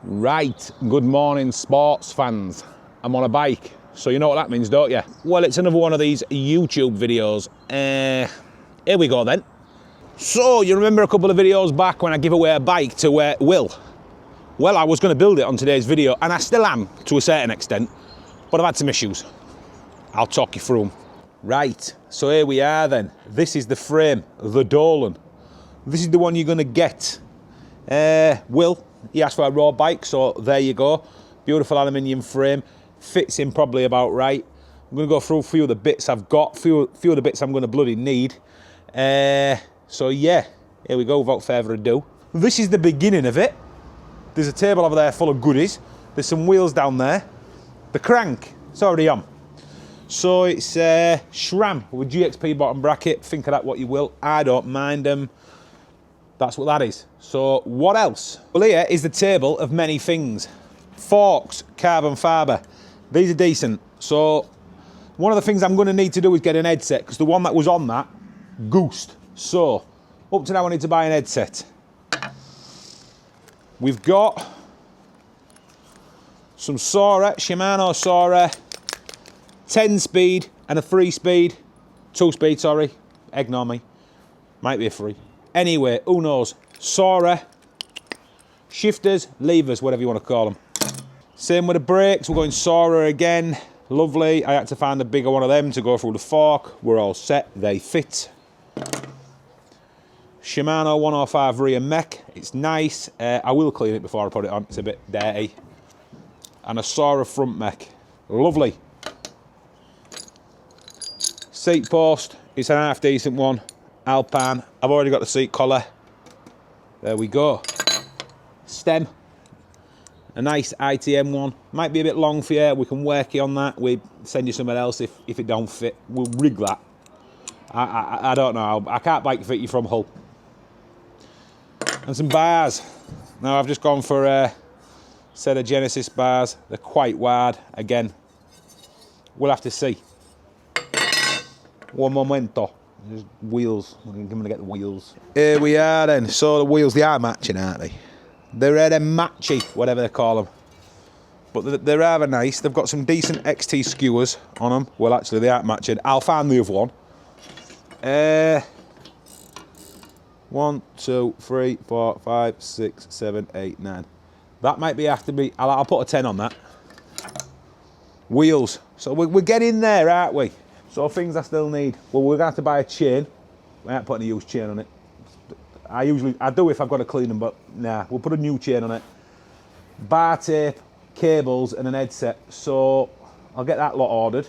Right, good morning sports fans. I'm on a bike, so you know what that means, don't you? Well, it's another one of these YouTube videos. Here we go then. So, you remember a couple of videos back when I gave away a bike to Will? Well, I was going to build it on today's video, and I still am to a certain extent, but I've had some issues. I'll talk you through them. Right, so here we are then. This is the frame, the Dolen. This is the one you're going to get. Will, he asked for a road bike, so there you go. Beautiful aluminium frame, fits in probably about right. I'm going to go through a few of the bits I've got, few of the bits I'm going to bloody need. So yeah, here we go without further ado. This is the beginning of it. There's a table over there full of goodies. There's some wheels down there. The crank, it's already on. So it's SRAM with GXP bottom bracket. Think of that what you will. I don't mind them. That's what that is. So what else? Well, here is the table of many things. Forks, carbon fibre. These are decent. So one of the things I'm going to need to do is get an headset, because the one that was on that goosed. So up to now I need to buy an headset. We've got some Shimano Sora, 10 speed and a 3 speed, 2 speed, sorry, ignore me, might be a 3. Anyway, who knows? Sora, shifters, levers, whatever you want to call them. Same with the brakes, we're going Sora again, lovely. I had to find a bigger one of them to go through the fork. We're all set, they fit. Shimano 105 rear mech, it's nice. I will clean it before I put it on, it's a bit dirty. And a Sora front mech, lovely. Seat post, it's an half decent one. Alpine, I've already got the seat collar. There we go. Stem, a nice ITM one. Might be a bit long for you, we can work you on that. We send you somewhere else if it don't fit. We'll rig that. I don't know, I can't bike fit you from Hull. And some bars. Now I've just gone for a set of Genesis bars. They're quite wide. Again, we'll have to see. One momento. Just wheels. I'm going to get the wheels. Here we are then. So the wheels, they are matching, aren't they? They're matchy, whatever they call them. But they're rather nice. They've got some decent XT skewers on them. Well, actually, they aren't matching. I'll find the other one. 1, 2, 3, 4, 5, 6, 7, 8, 9. That might be after me. I'll put a 10 on that. Wheels. So we're getting there, aren't we? So things I still need. Well, we're gonna have to buy a chain. I ain't putting a used chain on it. I do if I've got to clean them, but nah, we'll put a new chain on it. Bar tape, cables, and an headset. So I'll get that lot ordered.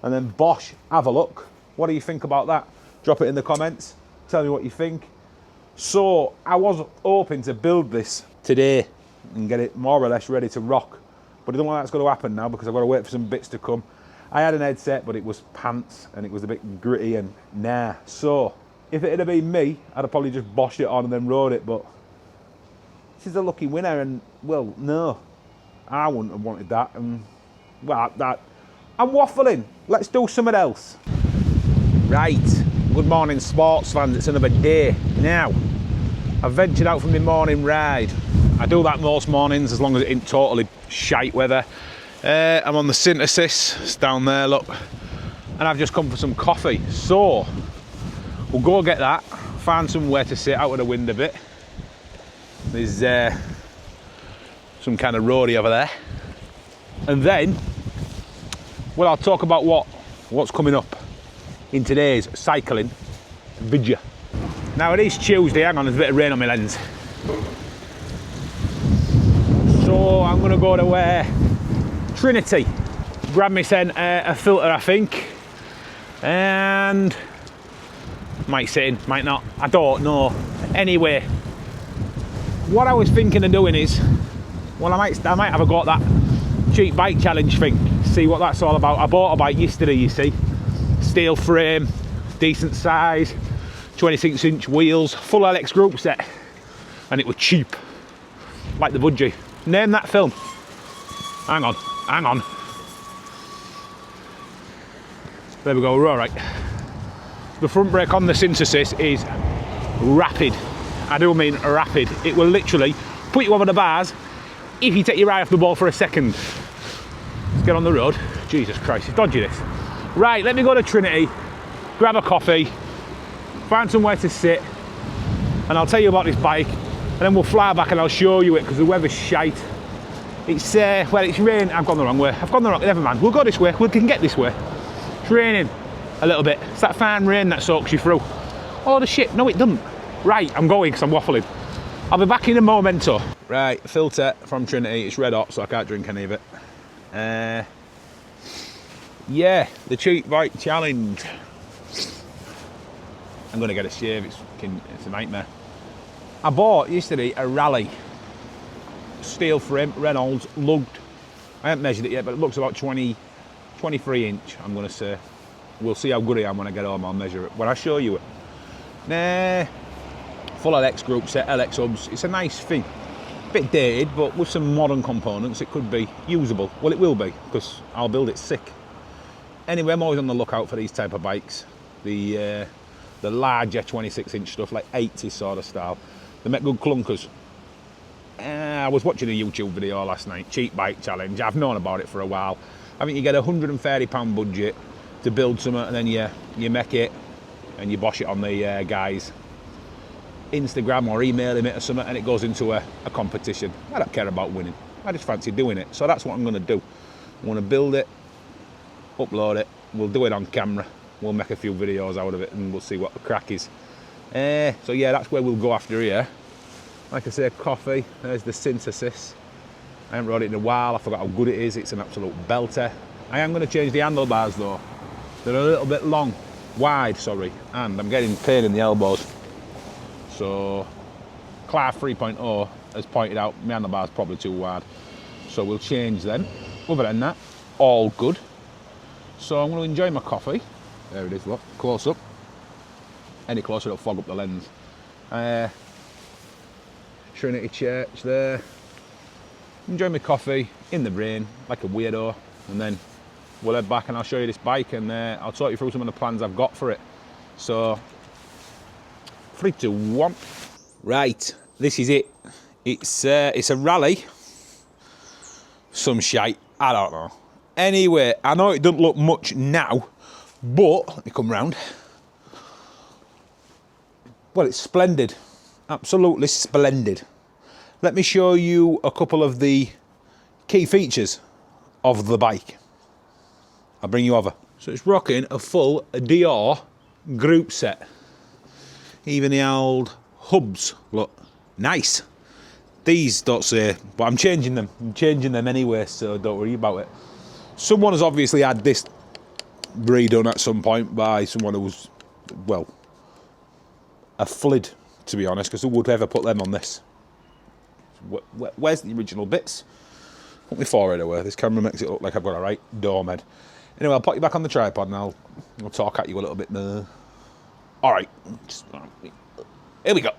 And then Bosch, have a look. What do you think about that? Drop it in the comments. Tell me what you think. So I was hoping to build this today and get it more or less ready to rock. But I don't know that's going to happen now because I've got to wait for some bits to come. I had an headset, but it was pants and it was a bit gritty and nah. So if it had been me, I'd have probably just boshed it on and then rode it. But this is a lucky winner, and well, no, I wouldn't have wanted that. And well, I'm waffling. Let's do something else. Right. Good morning, sports fans. It's another day. Now, I've ventured out from my morning ride. I do that most mornings as long as it ain't totally shite weather. I'm on the synthesis, it's down there, look. And I've just come for some coffee. So, we'll go get that, find somewhere to sit out of the wind a bit. There's some kind of roadie over there. And then, well, I'll talk about what's coming up in today's cycling video. Now it is Tuesday, hang on, there's a bit of rain on my lens. So I'm gonna go to Trinity, grab me a filter I think, and might sit in, might not, I don't know. Anyway, what I was thinking of doing is, well, I might have a go at that cheap bike challenge thing, see what that's all about. I bought a bike yesterday, you see. Steel frame, decent size, 26-inch wheels, full LX group set, and it was cheap, like the budgie. Name that film. Hang on. There we go, we're all right. The front brake on the synthesis is rapid. I do mean rapid. It will literally put you over the bars if you take your eye off the ball for a second. Let's get on the road. Jesus Christ, it's dodgy this. Right, let me go to Trinity, grab a coffee, find somewhere to sit, and I'll tell you about this bike, and then we'll fly back and I'll show you it, because the weather's shite. It's, well, it's raining. I've gone the wrong way. I've gone the wrong way. Never mind. We'll go this way. We can get this way. It's raining a little bit. It's that fine rain that soaks you through. Oh, the shit. No, it doesn't. Right, I'm going because I'm waffling. I'll be back in a momento. Right, filter from Trinity. It's red hot, so I can't drink any of it. Yeah, the Cheep Bike Challenge. I'm going to get a shave. It's a nightmare. I bought yesterday a Raleight. Steel frame, Reynolds, lugged. I haven't measured it yet, but it looks about 23 inch, I'm going to say. We'll see how good I am when I get home. I'll measure it when I show you it. Nah, full LX group set, LX hubs. It's a nice thing. Bit dated, but with some modern components, it could be usable. Well, it will be, because I'll build it sick. Anyway, I'm always on the lookout for these type of bikes. The larger 26 inch stuff, like 80s sort of style. They make good clunkers. I was watching a YouTube video last night, Cheep Bike Challenge. I've known about it for a while. I think you get a £130 budget to build something, and then you make it and you bosh it on the guy's Instagram or email him it or something, and it goes into a competition. I don't care about winning. I just fancy doing it. So that's what I'm going to do. I'm going to build it, upload it. We'll do it on camera. We'll make a few videos out of it, and we'll see what the crack is. So yeah, that's where we'll go after here. Like I say, coffee, there's the synthesis. I haven't rode it in a while, I forgot how good it is. It's an absolute belter. I am going to change the handlebars though. They're a little bit wide, and I'm getting pain in the elbows. So, Clark 3.0 has pointed out my handlebars probably too wide. So we'll change them. Other than that, all good. So I'm going to enjoy my coffee. There it is, look, close up. Any closer it'll fog up the lens. Trinity Church there. Enjoy my coffee in the rain like a weirdo, and then we'll head back and I'll show you this bike, and I'll talk you through some of the plans I've got for it. So 3, 2, 1. Right, this is it. It's a Raleigh. Some shite, I don't know. Anyway, I know it doesn't look much now, but let me come round. Well, it's splendid. Absolutely splendid. Let me show you a couple of the key features of the bike. I'll bring you over. So it's rocking a full Dior group set. Even the old hubs look nice. These don't say, but I'm changing them. I'm changing them anyway, so don't worry about it. Someone has obviously had this redone at some point by someone who was, well, a flid, to be honest, because who would ever put them on this? Where's the original bits? Put my forehead away. This camera makes it look like I've got a right dome head. Anyway, I'll put you back on the tripod and I'll talk at you a little bit more. Alright, here we go.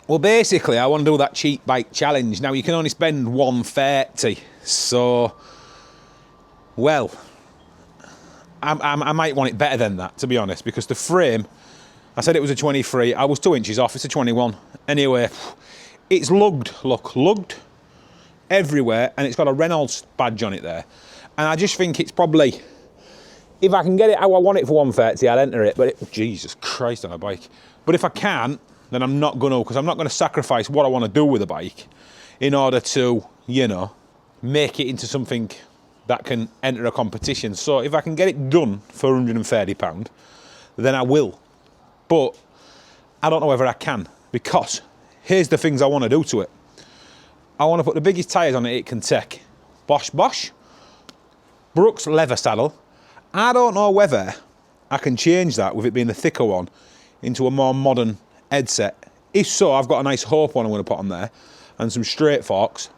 Well, basically, I want to do that Cheep Bike Challenge. Now, you can only spend £130, so, well, I might want it better than that, to be honest, because the frame, I said it was a 23, I was 2 inches off, it's a 21. Anyway, it's lugged, look, lugged everywhere, and it's got a Reynolds badge on it there. And I just think it's probably, if I can get it how I want it for 130, I'll enter it, but Jesus Christ on a bike. But if I can't, then I'm not going to, because I'm not going to sacrifice what I want to do with a bike in order to, you know, make it into something that can enter a competition. So if I can get it done for £130, then I will. But I don't know whether I can, because here's the things I want to do to it. I want to put the biggest tyres on it can take. Bosch, Brookes leather saddle. I don't know whether I can change that with it being the thicker one into a more modern headset. If so, I've got a nice Hope one I'm going to put on there, and some straight forks.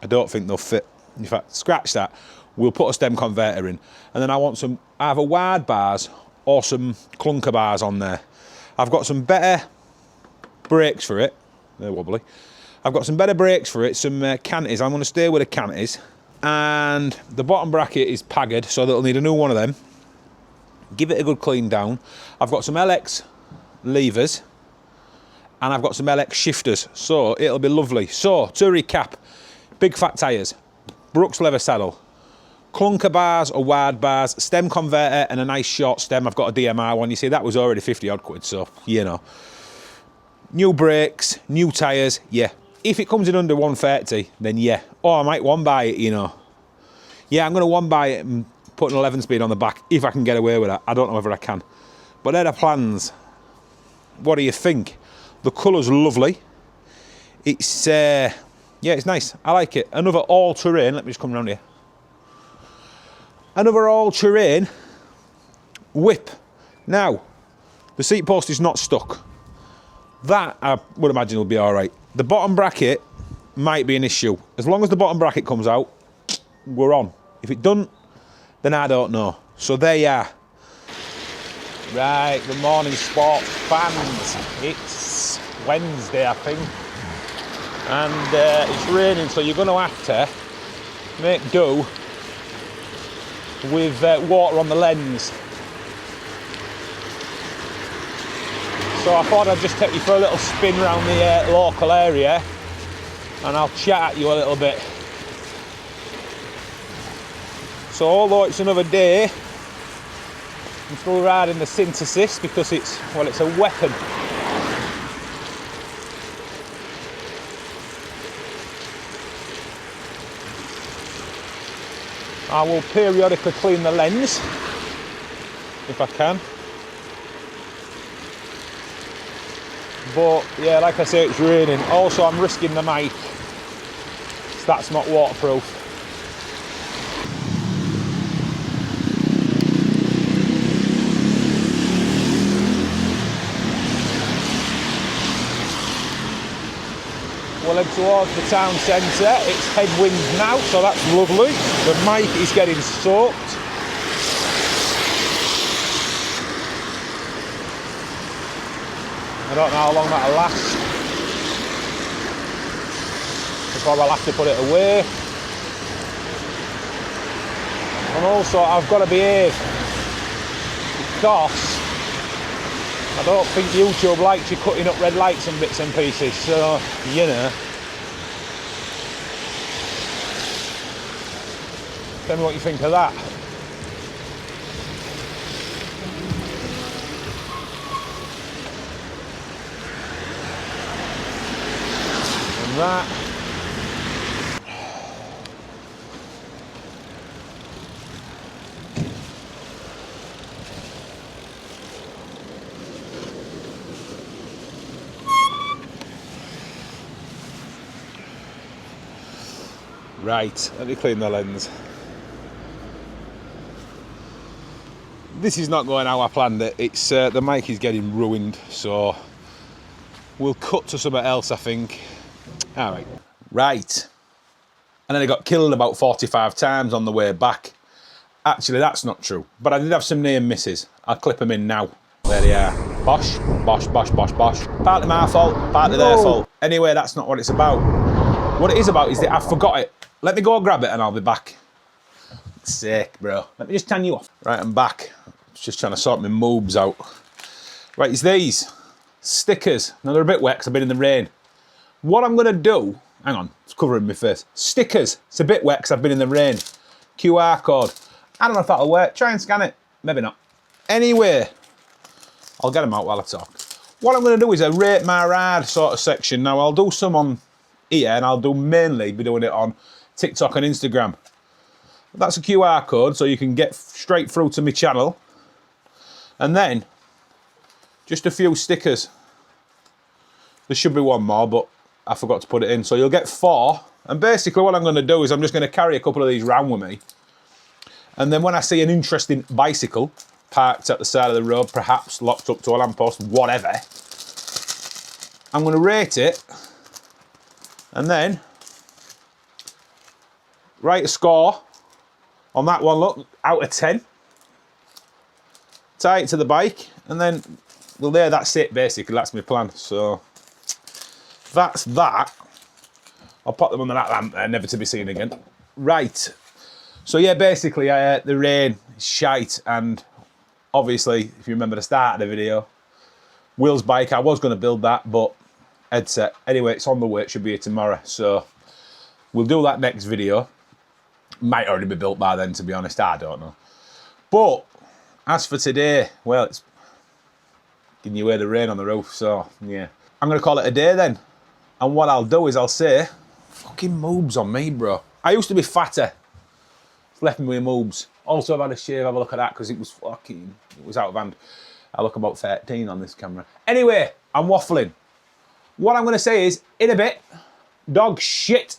I don't think they'll fit. In fact, scratch that. We'll put a stem converter in, and then I want some either wide bars or some clunker bars on there. I've got some better brakes for it. They're wobbly. I've got some better brakes for it, some canties. I'm going to stay with the canties, and the bottom bracket is paggered, so that'll need a new one of them. Give it a good clean down. I've got some LX levers, and I've got some LX shifters, so it'll be lovely. So, to recap, big fat tyres, Brookes leather saddle, clunker bars or wide bars, stem converter and a nice short stem. I've got a DMR one. You see, that was already 50 odd quid, so, you know. New brakes, new tyres, yeah. If it comes in under 130, then yeah. Or I might one buy it, you know. Yeah, I'm going to one buy it and put an 11 speed on the back if I can get away with that. I don't know whether I can. But they're the plans. What do you think? The colour's lovely. It's, yeah, it's nice. I like it. Another all-terrain. Let me just come around here. Another all-terrain whip. Now, the seat post is not stuck. That, I would imagine, will be all right. The bottom bracket might be an issue. As long as the bottom bracket comes out, we're on. If it doesn't, then I don't know. So there you are. Right, good morning, sports fans. It's Wednesday, I think. And it's raining, so you're going to have to make do with water on the lens. So I thought I'd just take you for a little spin around the local area and I'll chat at you a little bit. So although it's another day, I'm still riding the Synthesis because it's, well, it's a weapon. I will periodically clean the lens if I can. But yeah, like I say, it's raining. Also, I'm risking the mic, so that's not waterproof. We'll head towards the town centre. It's headwinds now, so that's lovely. The mic is getting soaked. I don't know how long that'll last. Before I'll have to put it away. And also, I've got to behave because I don't think YouTube likes you cutting up red lights and bits and pieces, so, you know. Tell me what you think of that. And that. Right, let me clean the lens. This is not going how I planned it. It's the mic is getting ruined, so we'll cut to something else, I think. All right. Right. And then I got killed about 45 times on the way back. Actually, that's not true. But I did have some near misses. I'll clip them in now. There they are. Bosh, bosh, bosh, bosh, bosh. Partly my fault, partly their fault. Anyway, that's not what it's about. What it is about is that I forgot it. Let me go grab it and I'll be back. Sick, bro. Let me just tan you off. Right, I'm back. Just trying to sort my moobs out. Right, it's these stickers. Now they're a bit wet because I've been in the rain. What I'm going to do, hang on, it's covering my face. Stickers. It's a bit wet because I've been in the rain. QR code. I don't know if that'll work. Try and scan it. Maybe not. Anyway, I'll get them out while I talk. What I'm going to do is a rate my ride sort of section. Now I'll do some on here and I'll mainly be doing it on TikTok and Instagram. That's a QR code so you can get straight through to my channel. And then just a few stickers. There should be one more, but I forgot to put it in. So you'll get 4. And basically what I'm going to do is I'm just going to carry a couple of these round with me. And then when I see an interesting bicycle parked at the side of the road, perhaps locked up to a lamppost, whatever, I'm going to rate it and then write a score on that one, look, out of 10. Tie it to the bike, and then, well, that's it, basically. That's my plan. So, that's that. I'll pop them under that lamp there, never to be seen again. Right. So, yeah, basically, the rain is shite, and obviously, if you remember the start of the video, Will's bike, I was going to build that, but headset. Anyway, it's on the way. It should be here tomorrow. So, We'll do that next video. Might already be built by then, to be honest, I don't know. But as for today, well, it's getting you away the rain on the roof, so yeah. I'm gonna call it a day then. And what I'll do is I'll say, fucking moobs on me, bro. I used to be fatter. It's left me with moobs. Also, I've had a shave, have a look at that, because it was out of hand. I look about 13 on this camera. Anyway, I'm waffling. What I'm gonna say is, in a bit, dog shit.